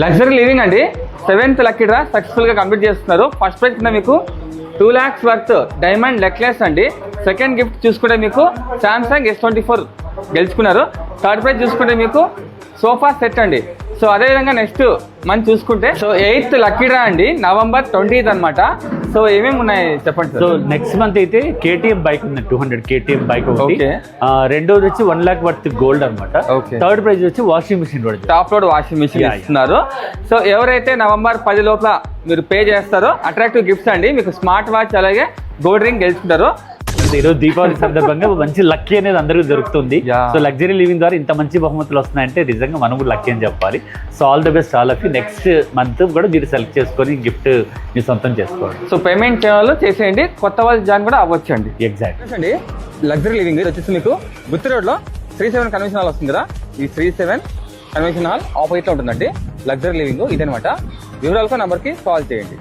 Luxury living అండి 7th lucky draw successful గా complete చేస్తున్నారు. ఫస్ట్ ప్రైజ్ కింద మీకు 2 lakhs వర్త్ డైమండ్ నెక్లెస్ అండి. సెకండ్ గిఫ్ట్ చూసుకుంటే మీకు సామ్సంగ్ S24 గెలుచుకున్నారు. థర్డ్ ప్రైజ్ చూసుకుంటే మీకు సోఫా సెట్ అండి. సో అదేవిధంగా నెక్స్ట్ మనం చూసుకుంటే 8th లక్కీ డ్రా అండి November 20th అనమాట. సో ఏమేమి ఉన్నాయి చెప్పండి సార్. సో నెక్స్ట్ మంత్ అయితే KTM బైక్ ఉంది, 200 KTM బైక్ ఒకటి. రెండోది వచ్చి 1 lakh వర్త్ గోల్డ్ అనమాట. థర్డ్ ప్రైజ్ వచ్చి washing machine top load washing machine ఇస్తున్నారు. సో ఎవరైతే November 10 లోపల మీరు పే చేస్తారో అట్రాక్టివ్ గిఫ్ట్స్ అండి, మీకు స్మార్ట్ వాచ్ అలాగే గోల్డ్ రింగ్ గెలుచుకుంటారు. ఈరోజు దీపావళి సందర్భంగా మంచి లక్కీ అనేది అందరికీ దొరుకుతుంది. సో లగ్జరీ లివింగ్ ద్వారా ఇంత మంచి బహుమతులు వస్తున్నాయంటే నిజంగా మనం కూడా లక్కీ అని చెప్పాలి. So all the best all of you. Next month కూడా మీరు సెలెక్ట్ చేసుకొని గిఫ్ట్ మీ సొంతం చేసుకోండి. సో పేమెంట్ చేయాలో చేసేయండి, కొత్త వాళ్ళు జాయిన్ కూడా అవ్వచ్చు అండి. ఎగ్జాక్ట్ అండి లగ్జరీ లివింగ్ వచ్చేసి మీకు గుత్తి రోడ్లో 37 కన్వెన్షన్ హాల్ వస్తుంది కదా. ఈ 37 కన్వెన్షన్ హాల్ ఆపోజిట్ లో ఉంటుందండి లగ్జరీ లివింగ్. ఇదనమాట. వివరాలకు నంబర్కి కాల్ చేయండి.